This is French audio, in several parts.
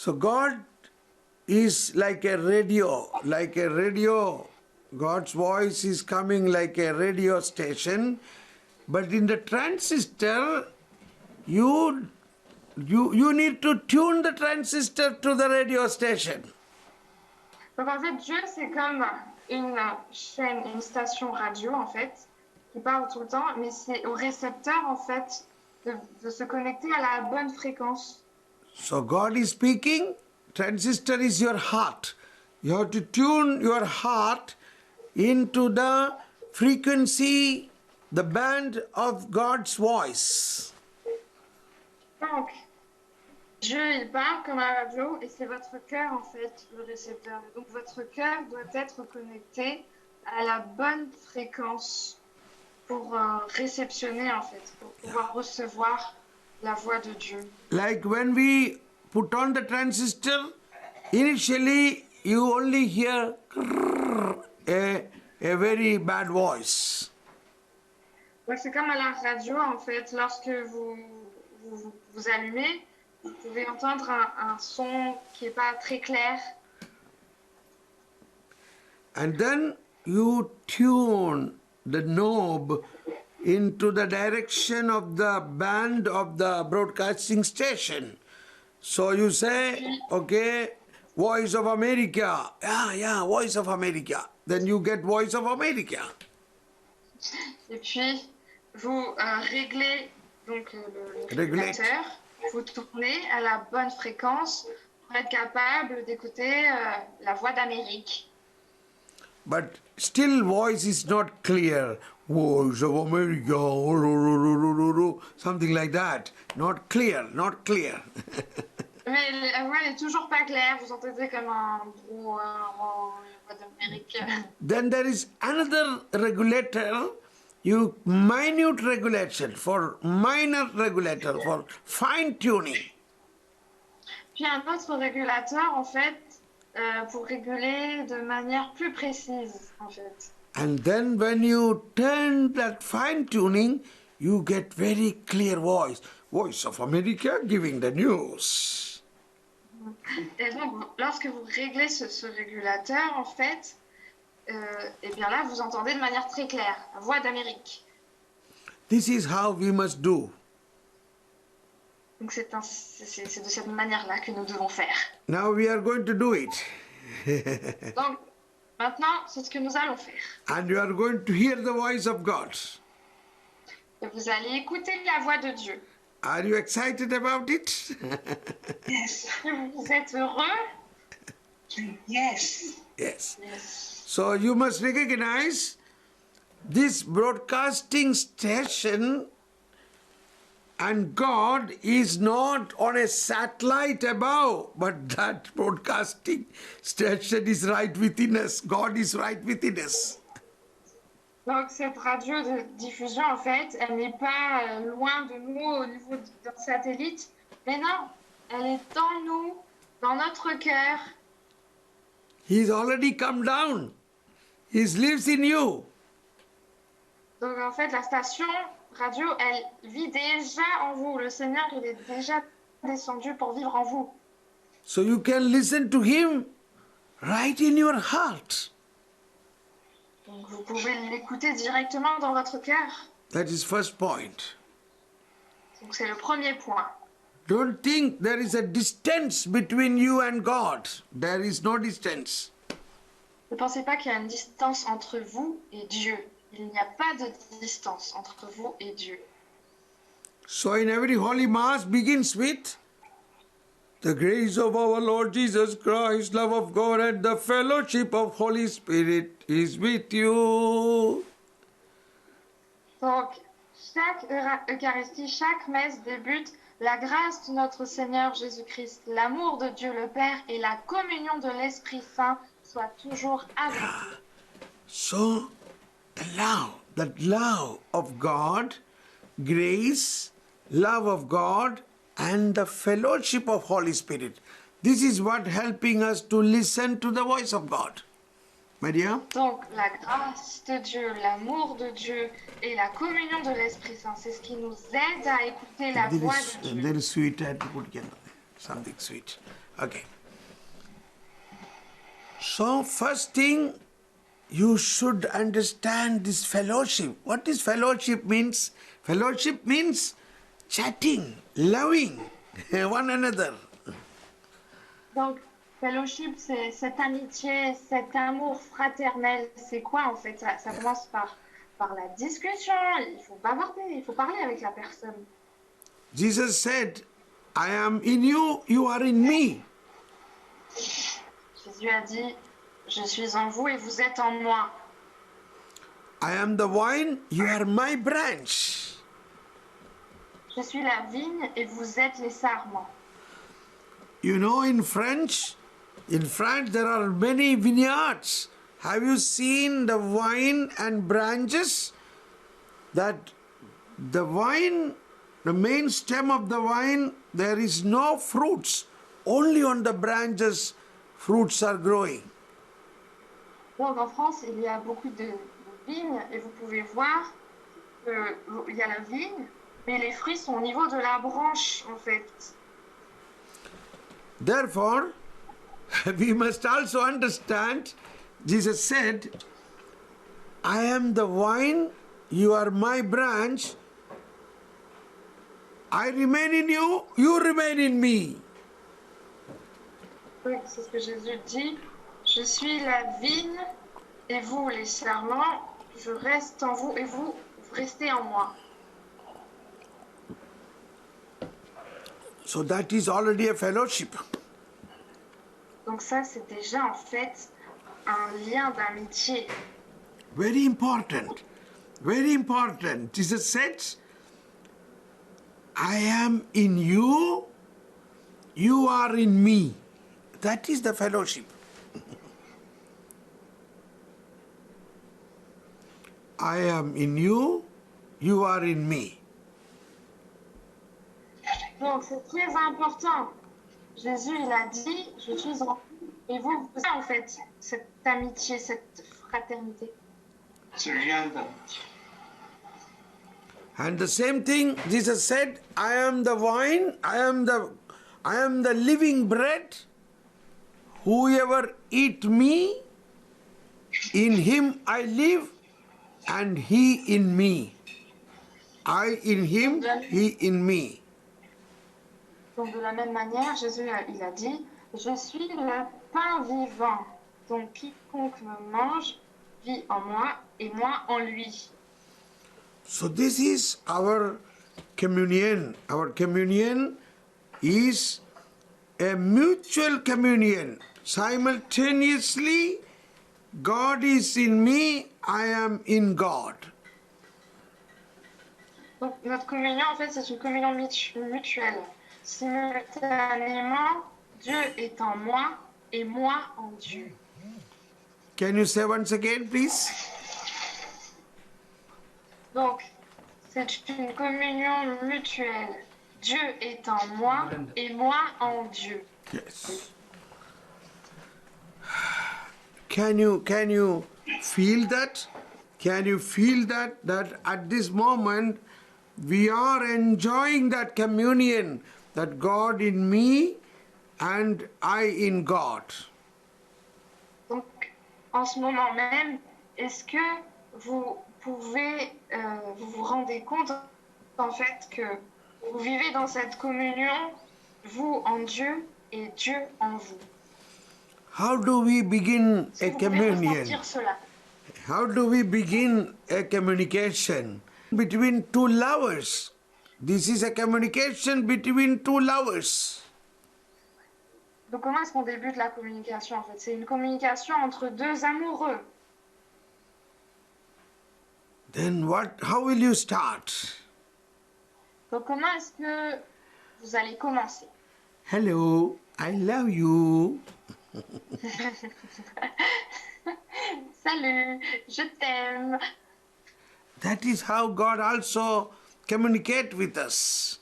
So God is like a radio, like a radio. God's voice is coming like a radio station, but in the transistor, you need to tune the transistor to the radio station. Donc en fait, Dieu, c'est comme une chaîne, une station radio en fait, qui parle tout le temps, mais c'est au récepteur en fait de se connecter à la bonne fréquence. So God is speaking, transistor is your heart. You have to tune your heart into the frequency, the band of God's voice. Donc, Dieu, il parle comme la radio et c'est votre cœur en fait le récepteur. Donc votre cœur doit être connecté à la bonne fréquence pour réceptionner en fait, pour pouvoir recevoir la voix de Dieu. Like when we put on the transistor, initially you only hear a very bad voice. Donc c'est comme à la radio en fait, lorsque vous allumez, vous pouvez entendre un son qui n'est pas très clair. And then you tune the knob into the direction of the band of the broadcasting station. So you say, okay, Voice of America. Yeah, Voice of America. Then you get Voice of America. Et puis, vous réglez donc le régulateur, vous tournez à la bonne fréquence pour être capable d'écouter la voix d'Amérique. But still voice is not clear. Voice of America, something like that. Not clear, not clear. Mais la voix n'est toujours pas claire, vous entendez comme un brouhaha, voix d'Amérique. Then there is another regulator, minute regulation, for minor regulator, for fine tuning. Puis un autre régulateur, en fait, pour réguler de manière plus précise, en fait. And then when you turn that fine tuning, you get very clear voice. Voice of America giving the news. Et donc, lorsque vous réglez ce régulateur, en fait, et bien là, vous entendez de manière très claire la voix d'Amérique. This is how we must do. Donc c'est de cette manière-là que nous devons faire. Now we are going to do it. Donc maintenant, c'est ce que nous allons faire. And you are going to hear the voice of God. Et vous allez écouter la voix de Dieu. Are you excited about it? Yes. Vous êtes heureux? Yes. Yes. Yes. So you must recognize this broadcasting station and God is not on a satellite above, but that broadcasting station is right within us. God is right within us. Donc cette radio de diffusion, en fait, elle n'est pas loin de nous au niveau d'un satellite, mais non, elle est dans nous, dans notre cœur. He's already come down. He lives in you. Donc en fait, la station radio, elle vit déjà en vous. Le Seigneur, il est déjà descendu pour vivre en vous. So you can listen to Him right in your heart. Donc vous pouvez l'écouter directement dans votre cœur. That is first point. Donc c'est le premier point. Don't think there is a distance between you and God. There is no distance. Ne pensez pas qu'il y a une distance entre vous et Dieu. Il n'y a pas de distance entre vous et Dieu. So in every Holy Mass begins with the grace of our Lord Jesus Christ, love of God, and the fellowship of Holy Spirit is with you. Donc, chaque Eucharistie, chaque messe débute la grâce de notre Seigneur Jésus-Christ, l'amour de Dieu le Père et la communion de l'Esprit Saint soient toujours avec vous. So that love of God, grace, love of God, and the fellowship of Holy Spirit. This is what helping us to listen to the voice of God. Maria? Donc, la grâce de Dieu, l'amour de Dieu et la communion de l'Esprit Saint, c'est ce qui nous aide à écouter la voix de Dieu. There is sweet, I had to put something sweet. Okay. So, first thing, you should understand this fellowship. What is fellowship means? Fellowship means chatting, loving one another. Donc, fellowship, c'est cette amitié, cet amour fraternel. C'est quoi en fait? Ça commence par la discussion. Il faut bavarder, il faut parler avec la personne. Jesus said, I am in you, you are in me. Jésus a dit, je suis en vous et vous êtes en moi. I am the vine, you are my branch. Je suis la vigne et vous êtes les sarments. You know, in France, there are many vineyards. Have you seen the vine and branches? That the vine, the main stem of the vine, there is no fruits. Only on the branches, fruits are growing. Donc en France, il y a beaucoup de vignes et vous pouvez voir qu'il y a la vigne, mais les fruits sont au niveau de la branche en fait. Therefore, we must also understand, Jesus said, I am the vine, you are my branch. I remain in you, you remain in me. Oui, c'est ce que Jésus dit. Je suis la vigne et vous les sarments, je reste en vous et vous restez en moi. So that is already a fellowship. Donc ça, c'est déjà en fait un lien d'amitié. Very important. Very important. Jesus said, I am in you, you are in me. That is the fellowship. I am in you, you are in me. Donc c'est très important. Jésus, il a dit, je suis en vous et vous êtes en fait cette amitié, cette fraternité. Ce lien d'amitié. And the same thing Jesus said, I am the vine, I am the living bread. Whoever eat me, in him I live, and he in me. I in him, he in me. Donc de la même manière, Jésus il a dit, je suis le pain vivant. Donc quiconque me mange vit en moi et moi en lui. So this is our communion. Our communion is a mutual communion. Simultaneously, God is in me, I am in God. Donc notre communion, en fait, c'est une communion mutuelle. Simultanément, Dieu est en moi et moi en Dieu. Can you say once again, please? Donc, c'est une communion mutuelle. Dieu est en moi et moi en Dieu. Yes. Can you feel that? Can you feel that at this moment we are enjoying that communion, that God in me and I in God? Donc, en ce moment même, est-ce que vous pouvez, vous rendez compte en fait que vous vivez dans cette communion, vous en Dieu et Dieu en vous? How do we begin Si a vous pouvez communion? ressentir cela. How do we begin a communication between two lovers? This is a communication between two lovers. Donc comment est-ce qu'on débute la communication en fait? C'est une communication entre deux amoureux. Then how will you start? Donc comment est-ce que vous allez commencer? Hello, I love you. Salut, je t'aime. That is how God also communicate with us.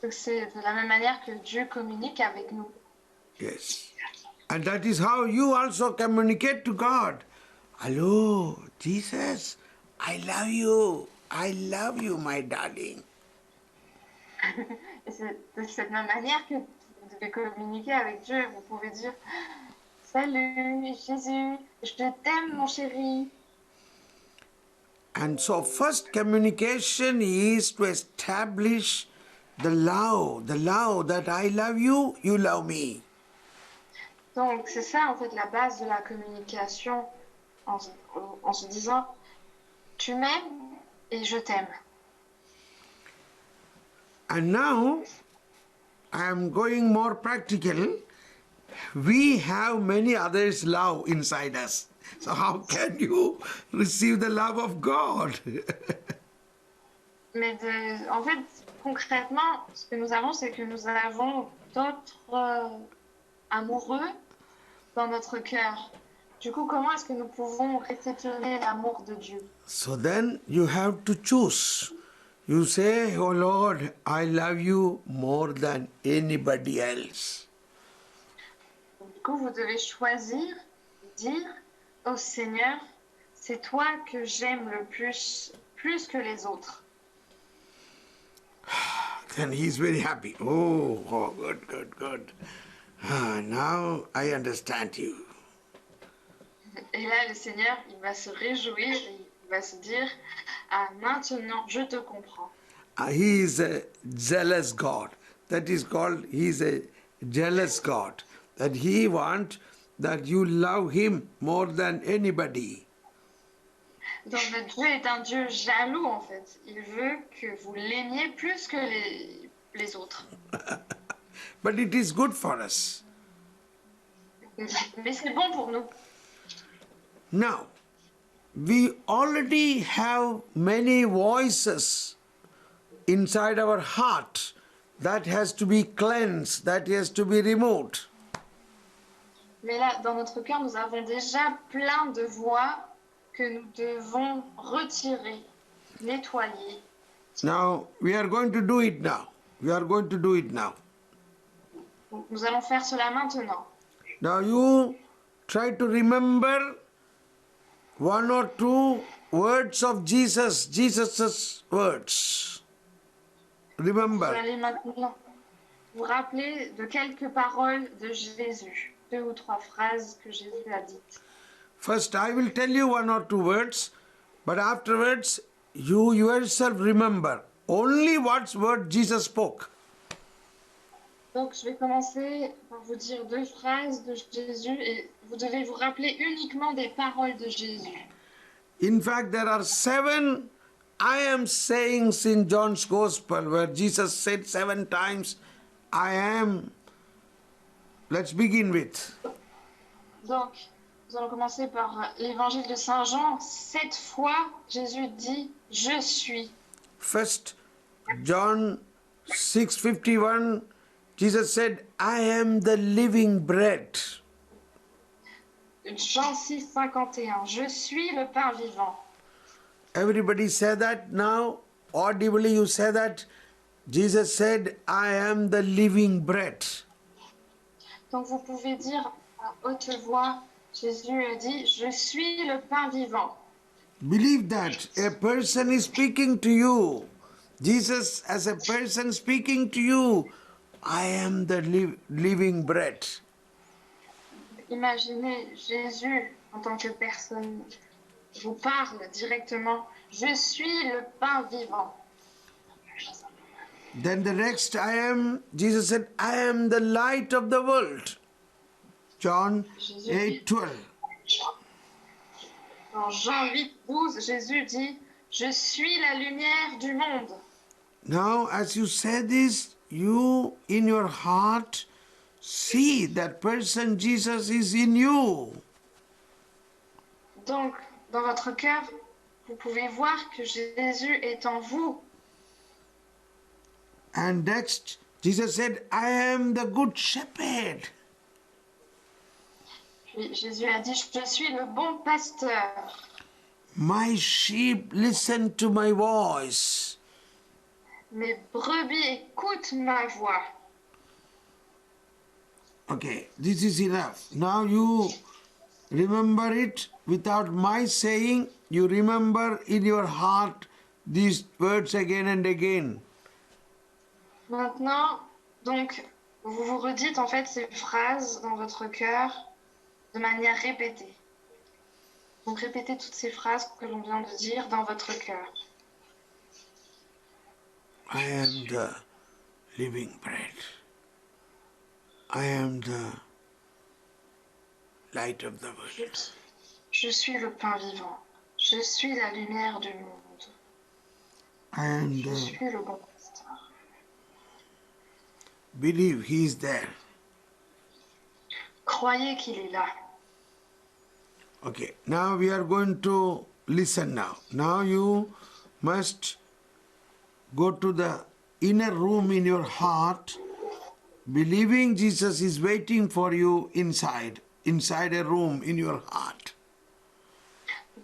Donc c'est de la même manière que Dieu communique avec nous. Yes. And that is how you also communicate to God. Hello, Jesus, I love you. I love you, my darling. Et c'est de cette même manière que vous devez communiquer avec Dieu. Vous pouvez dire Salut Jésus, je t'aime mon chéri. And so, first communication is to establish the love that I love you, you love me. Donc c'est ça en fait la base de la communication en, en se disant tu m'aimes et je t'aime. And now, I am going more practical. We have many others' love inside us. So, how can you receive the love of God? Mais en fait, concrètement, ce que nous avons, c'est que nous avons d'autres amoureux dans notre cœur. Du coup, comment est-ce que nous pouvons réceptionner l'amour de Dieu? So then you have to choose. You say, Oh Lord, I love you more than anybody else. Du coup, vous devez choisir, dire au Seigneur, c'est toi que j'aime le plus, plus que les autres. Then he's very happy. Oh, good. Now I understand you. Et là, le Seigneur, il va se réjouir, et il va se dire, ah, maintenant, je te comprends. He is a jealous God. That is called, he is a jealous God. That he wants that you love him more than anybody. Donc, notre Dieu est un Dieu jaloux, en fait. Il veut que vous l'aimiez plus que les autres. But it is good for us. Mais c'est bon pour nous. Now, we already have many voices inside our heart that has to be cleansed, that has to be removed. Mais là, dans notre cœur, nous avons déjà plein de voix que nous devons retirer, nettoyer. Now, we are going to do it now. Donc, nous allons faire cela maintenant. Now, you try to remember one or two words of Jesus's words. Vous Remember. allez maintenant vous rappeler de quelques paroles de Jésus, 2 ou 3 phrases que Jésus a dites. First, I will tell you one or two words, but afterwards, you yourself remember only what word Jesus spoke. Donc, je vais commencer par vous dire 2 phrases de Jésus et vous devez vous rappeler uniquement des paroles de Jésus. In fact, there are 7 I am sayings in John's Gospel where Jesus said 7 times, I am. Let's begin with. Donc, nous allons commencer par l'évangile de Saint Jean. 7 fois, Jésus dit « Je suis ». First, John 6:51, Jesus said, I am the living bread. Jean 6, 51. Je suis le pain vivant. Everybody say that now. Audibly you say that. Jesus said, I am the living bread. Donc vous pouvez dire à haute voix, Jésus a dit, je suis le pain vivant. Believe that a person is speaking to you. Jesus as a person speaking to you. I am the living bread. Imaginez Jésus en tant que personne vous parle directement. Je suis le pain vivant. Then the next Jesus said, I am the light of the world. John 8:12. Dans Jean 8, 12, Jésus dit, je suis la lumière du monde. Now, as you say this, you in your heart see that person Jesus is in you. Donc, dans votre cœur, vous pouvez voir que Jésus est en vous. And next, Jesus said, I am the good shepherd. Puis Jésus a dit, je suis le bon pasteur. My sheep listen to my voice. Mes brebis écoutent ma voix. Okay, this is enough. Now you remember it without my saying. You remember in your heart these words again and again. Maintenant, donc, Vous vous redites en fait ces phrases dans votre cœur de manière répétée. Donc répétez toutes ces phrases que l'on vient de dire dans votre cœur. I am the living bread. I am the light of the world. Je suis le pain vivant. Je suis la lumière du monde. I am Je the suis le bon pasteur. believe he is there. Croyez qu'il est là. Okay, now we are going to listen now. Now you must go to the inner room in your heart, believing Jesus is waiting for you inside a room in your heart.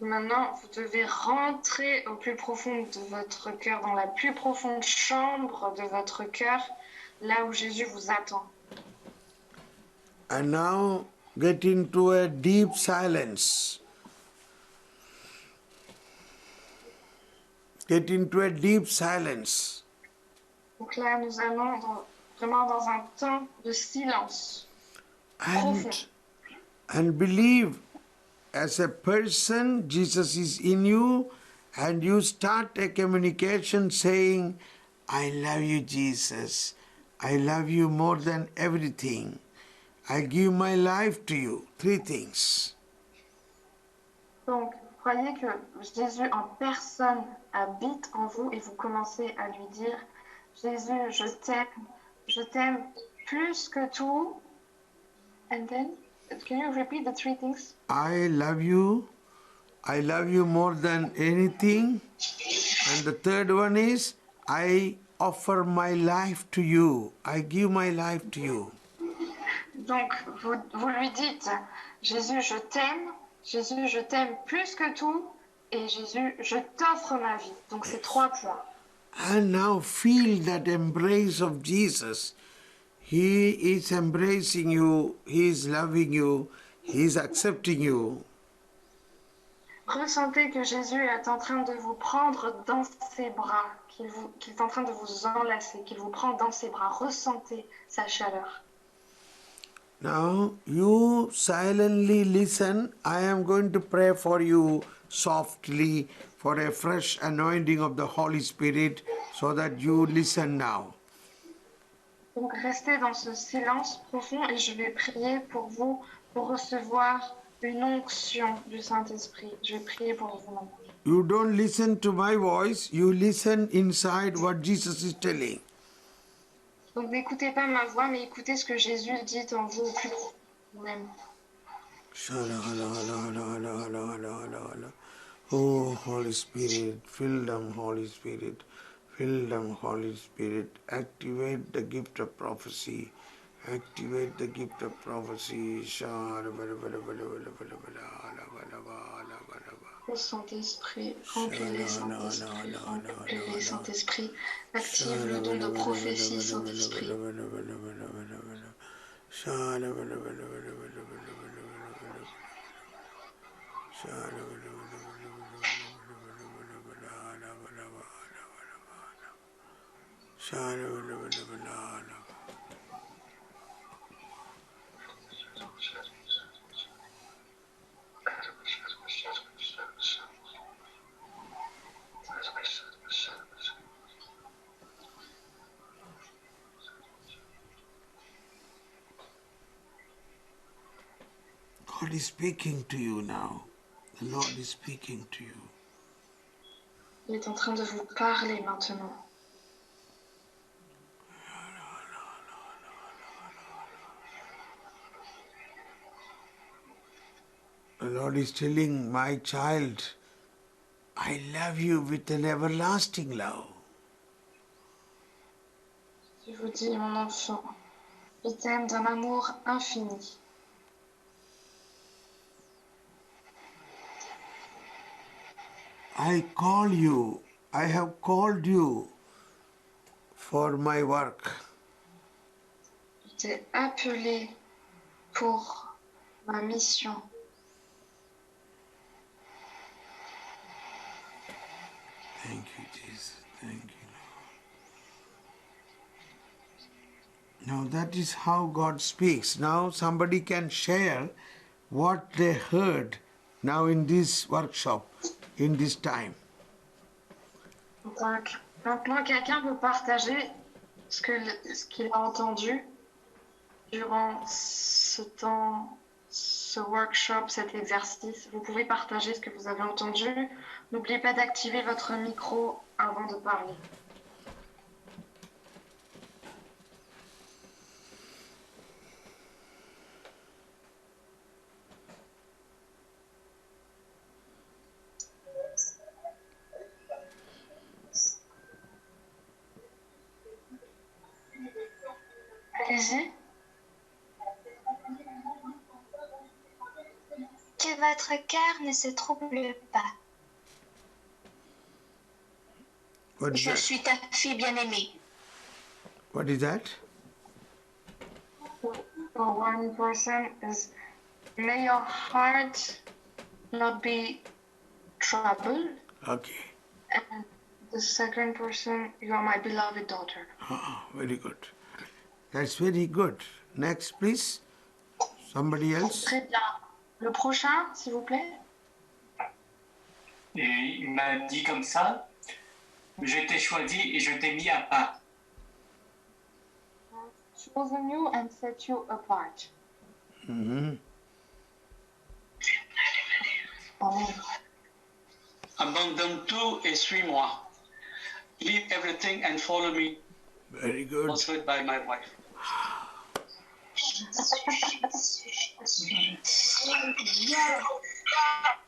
Maintenant, vous devez rentrer au plus profond de votre cœur, dans la plus profonde chambre de votre cœur, là où Jésus vous attend. And now get into a deep silence. Get into a deep silence. Donc là, nous allons vraiment dans un temps de silence profond. And believe as a person Jesus is in you, and you start a communication saying, I love you, Jesus. I love you more than everything. I give my life to you. 3 things. Donc, croyez que Jésus en personne habite en vous et vous commencez à lui dire, Jésus, je t'aime plus que tout. And then, can you repeat the 3 things? I love you more than anything. And the third one is, I offer my life to you. I give my life to you. Donc, vous lui dites, Jésus, je t'aime plus que tout, et Jésus, je t'offre ma vie. Donc, c'est 3 points. And now feel that embrace of Jesus. He is embracing you, He is loving you, He is accepting you. Ressentez que Jésus est en train de vous prendre dans ses bras, qu'il est en train de vous enlacer, qu'il vous prend dans ses bras. Ressentez sa chaleur. Now you silently listen. I am going to pray for you softly for a fresh anointing of the Holy Spirit so that you listen now. Donc restez dans ce silence profond et je vais prier pour vous pour recevoir une onction du Saint-Esprit. Je vais prier pour vous maintenant. You don't listen to my voice, you listen inside what Jesus is telling. Donc n'écoutez pas ma voix, mais écoutez ce que Jésus dit en vous au plus profond vous-même. Oh, Holy Spirit, fill them, Holy Spirit. Fill them, Holy Spirit. Activate the gift of prophecy. Activate the gift of prophecy. Ô Saint-Esprit, remplis-les, Saint-Esprit, remplis-les, Saint-Esprit. Active le don de prophétie, Saint-Esprit. God is speaking to you now. The Lord is speaking to you. Il est en train de vous parler maintenant. The Lord is telling my child, I love you with an everlasting love. Je vous dis, mon enfant, je t'aime d'un amour infini. I call you, I have called you for my work. Je t'ai appelé pour ma mission. Thank you, Jesus. Thank you, Now that is how God speaks. Now somebody can share what they heard now in this workshop, in this time. Donc, maintenant, quelqu'un peut partager ce qu'il a entendu durant ce temps, ce workshop, cet exercice. Vous pouvez partager ce que vous avez entendu. N'oubliez pas d'activer votre micro avant de parler. Allez-y. Que votre cœur ne se trouble pas. What is Je that? suis ta fille bien-aimée. What is that? For one person is, may your heart not be troubled. Okay. And the second person, you are my beloved daughter. Ah, very good. That's very good. Next, please. Somebody else. Très bien. Le prochain, s'il vous plaît. Et il m'a dit comme ça, je t'ai choisi et je t'ai mis à part. Chosen you and set you apart. Mhm. Amen. Abandonne tout et suis-moi. Leave everything and follow me. Very good. Sponsored by my wife.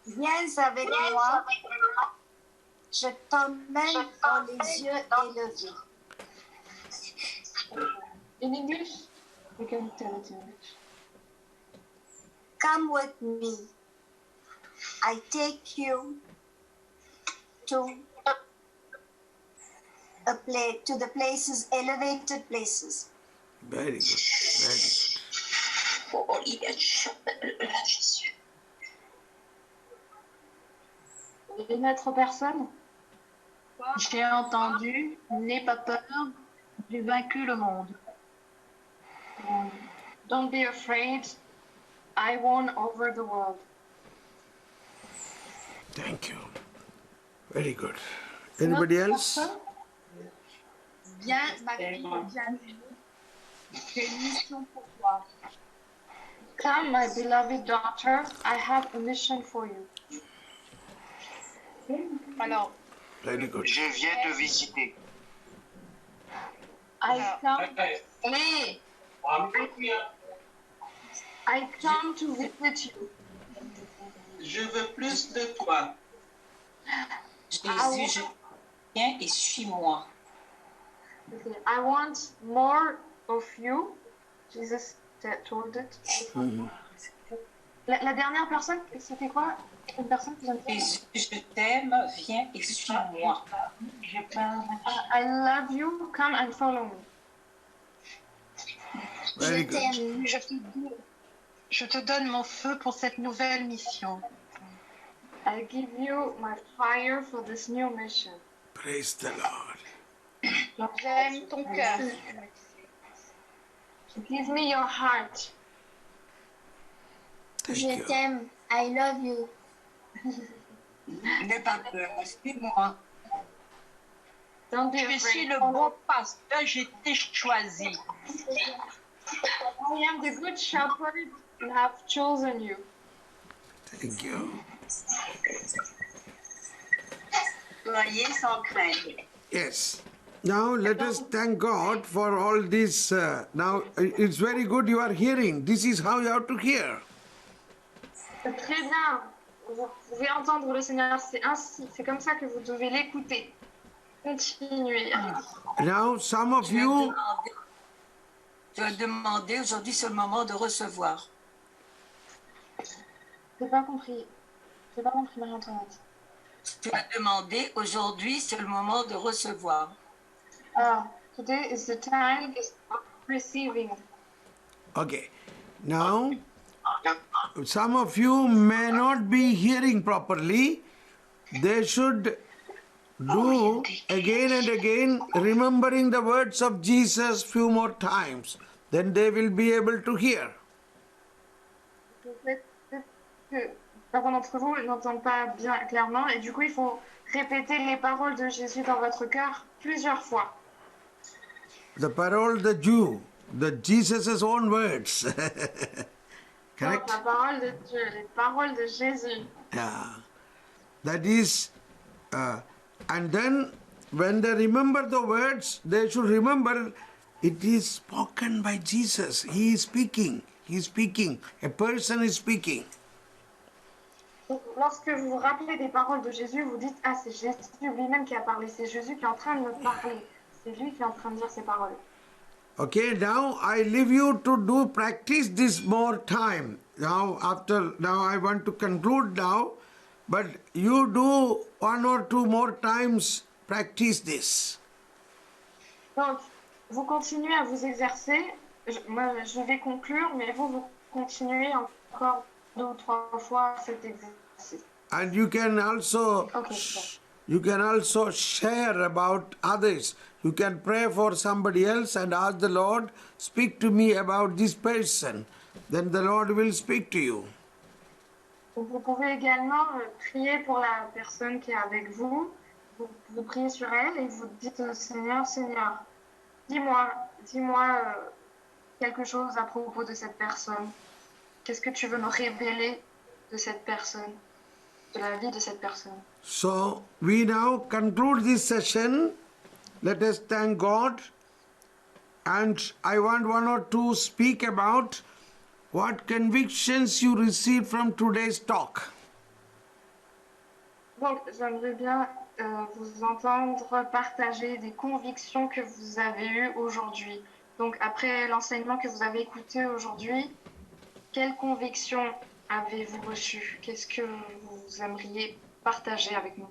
Viens avec moi. Je t'emmène dans les yeux élevés. In English? You can tell it in English. Come with me. I take you to to the places, elevated places. Very good. Very good. Oh, Jésus. Et une autre personne? J'ai entendu, n'aie pas peur, j'ai vaincu le monde. Don't be afraid. I won over the world. Thank you. Very good. Anybody Une autre else? personne? Viens, ma fille, viens. J'ai une mission pour toi. Come, my beloved daughter, I have a mission for you. Alors, Very good. Je viens te visiter. I come, allez, I come to visit you. Je veux plus de toi. Jésus, je viens et suis-moi. Okay, I want more of you. Jesus told it. La dernière personne, c'était quoi? Une personne qui vient de dire Jésus, je t'aime, viens et suis-moi. I love you, come and follow me. Very Je good. t'aime. je te donne mon feu pour cette nouvelle mission. I give you my fire for this new mission. Praise the Lord. J'aime ton cœur. Give me your heart. Thank Je you. t'aime. I love you. N'aie pas peur, suis-moi. Don't be Je suis afraid. le bon pasteur, j'ai été choisi. I am the good shepherd and have chosen you. Thank you. Soyez sans crainte. Yes. Now let us thank God for all this. Now it's very good you are hearing. This is how you have to hear. C'est très bien. Vous pouvez entendre le Seigneur. C'est ainsi. C'est comme ça que vous devez l'écouter. Continuez. Now some of you, Tu as demandé, aujourd'hui c'est le moment de recevoir. J'ai pas compris. J'ai pas compris, Marie-Antoinette. Tu as demandé, aujourd'hui c'est le moment de recevoir. Ah, today is the time of receiving. okay. Now some of you may not be hearing properly. They should do again and again, remembering the words of Jesus few more times. Then they will be able to hear. Peut-être que certains d'entre vous n'entendent pas bien clairement et du coup il faut répéter les paroles de Jésus dans votre cœur plusieurs fois. The parole the Jew, the Jesus' own words. Donc, Correct? la parole de Dieu, les paroles de Jésus. Yeah. That is, and then when they remember the words, they should remember it is spoken by Jesus. He is speaking. He is speaking. A person is speaking. Donc, lorsque vous vous rappelez des paroles de Jésus, vous dites ah c'est Jésus lui-même qui a parlé, c'est Jésus qui est en train de me parler, c'est lui qui est en train de dire ces paroles. Okay, now I leave you to do practice this more time. Now I want to conclude now, but you do 1 or 2 more times practice this. Donc, vous continuez à vous exercer. Moi, je vais conclure, mais vous continuez encore 2 ou 3 fois cet exercice. And you can also Okay. share about others. You can pray for somebody else and ask the Lord, speak to me about this person. Then the Lord will speak to you. Donc, vous pouvez également prier pour la personne qui est avec vous. Vous priez sur elle et vous dites Seigneur, dis-moi quelque chose à propos de cette personne. Qu'est-ce que tu veux me révéler de cette personne, de la vie de cette personne? So we now conclude this session. Let us thank God. And I want 1 or 2 speak about what convictions you received from today's talk. Donc, j'aimerais bien vous entendre partager des convictions que vous avez eues aujourd'hui. Donc, après l'enseignement que vous avez écouté aujourd'hui, quelles convictions avez-vous reçues? Qu'est-ce que vous aimeriez partager avec nous?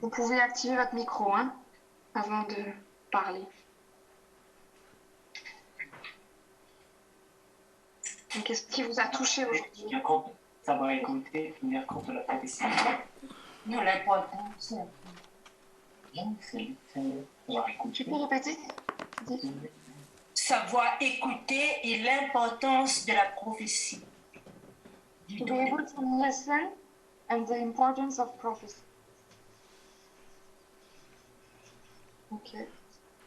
Vous pouvez activer votre micro avant de parler. Donc, qu'est-ce qui vous a touché aujourd'hui? Tenir compte, savoir écouter, tenir compte de la prophétie. Nous, l'importance, c'est pouvoir Tu écouter. peux répéter? Savoir écouter et l'importance de la prophétie. To be able to listen and the importance of prophecy. Ok.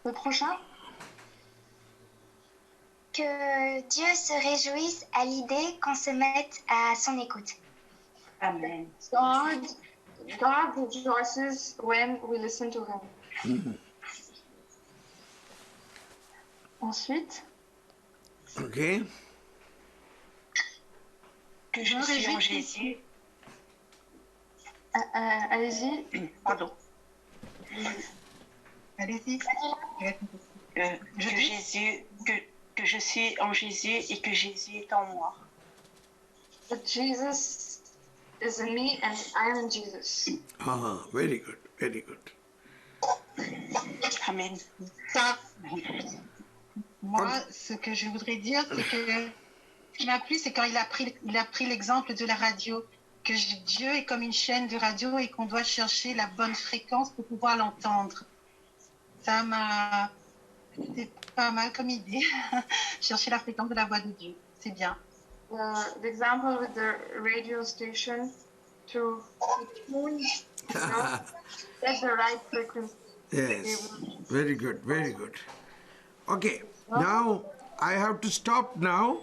Le prochain? Que Dieu se réjouisse à l'idée qu'on se mette à son écoute. Amen. God rejoices when we listen to him. Ensuite, Okay? Que je suis en Jésus. allez-y. Pardon. Allez-y. Que je suis en Jésus et que Jésus est en moi. That Jesus is in me and I am in Jesus. Ah, very good, very good. Amen. Ça, moi, ce que je voudrais dire, c'est que ce qui m'a plu, c'est quand il a pris l'exemple de la radio, que Dieu est comme une chaîne de radio et qu'on doit chercher la bonne fréquence pour pouvoir l'entendre. Ça m'a... C'était pas mal comme idée. Chercher la fréquence de la voix de Dieu. C'est bien. The example with the radio station to tune, get the right frequency. Yes, very good, very good. Okay, now I have to stop now.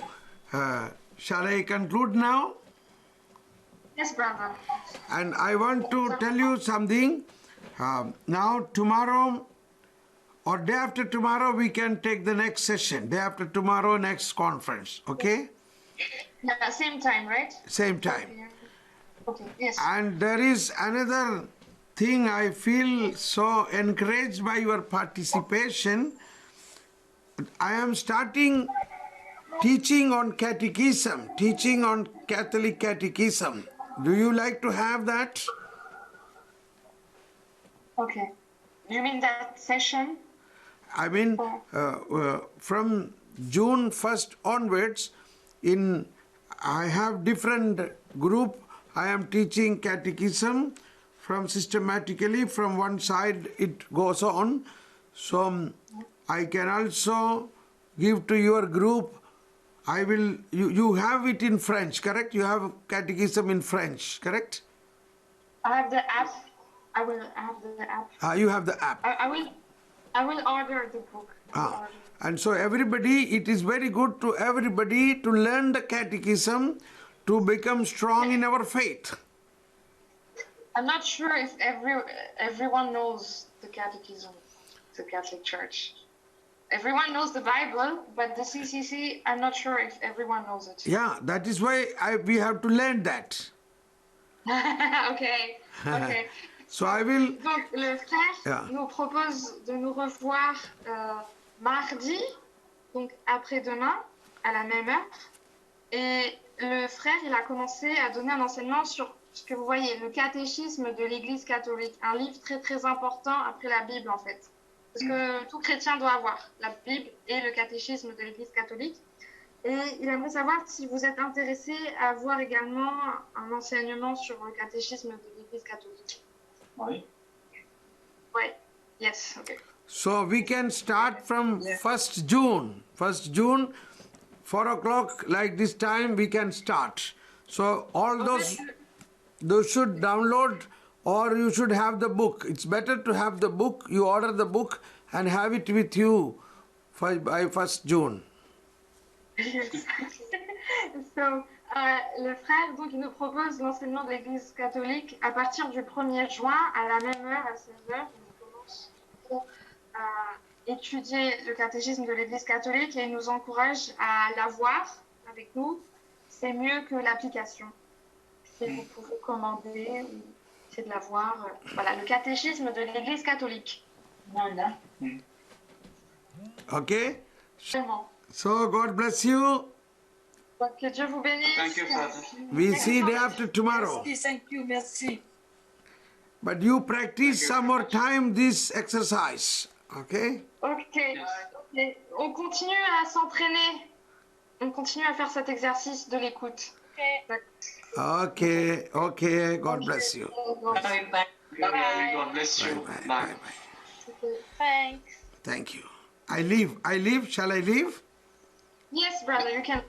Shall I conclude now? Yes, brother. And I want to tell you something. Now tomorrow or day after tomorrow we can take the next session. Day after tomorrow, next conference. Okay? Yeah, same time, right? Same time. Okay, yes. And there is another thing I feel so encouraged by your participation. I am starting teaching on catechism, teaching on Catholic catechism. Do you like to have that? Okay. You mean that session? I mean, from June 1st onwards, I have different group. I am teaching catechism from systematically from one side it goes on. So I can also give to your group. I will. You have it in French, correct? You have catechism in French, correct? I have the app. I will have the app. You have the app. I will order the book. And so everybody, it is very good to everybody to learn the catechism to become strong in our faith. I'm not sure if everyone knows the catechism, the Catholic Church. Everyone knows the Bible, but the CCC, I'm not sure if everyone knows it. Yeah, that is why we have to learn that. Okay, okay. So I will. Donc, le frère nous propose de nous revoir mardi, donc après-demain, à la même heure. Et le frère, il a commencé à donner un enseignement sur ce que vous voyez, le catéchisme de l'Église catholique, un livre très très important après la Bible en fait. Parce que tout chrétien doit avoir la Bible et le catéchisme de l'Église catholique. Et il aimerait savoir si vous êtes intéressé à voir également un enseignement sur le catéchisme de l'Église catholique. Oui. Oui, yes, okay. So we can start from 1st June. 1st June, 4 o'clock, like this time we can start. So all those should download or you should have the book. It's better to have the book. You order the book and have it with you by 1st June. So, le frère, donc, il nous propose l'enseignement de l'Église catholique à partir du 1er juin à la même heure, à 16h. On commence à étudier le catéchisme de l'Église catholique et il nous encourage à l'avoir avec nous. C'est mieux que l'application. Si vous pouvez commander ou essayer de l'avoir. Voilà, le catéchisme de l'Église catholique. Voilà. Okay? Vraiment. So God bless you. Donc, que Dieu vous bénisse. Thank you, Father. We'll see day after tomorrow. Merci, thank you, merci. But you practice some more time this exercise. Okay? Ok. On continue à s'entraîner. On continue à faire cet exercice de l'écoute. Okay. Okay. God bless you. Bye bye. God bless you. Bye. Bye. Bye. Bye. Thanks. Thank you. I leave. Shall I leave? Yes, brother, you can.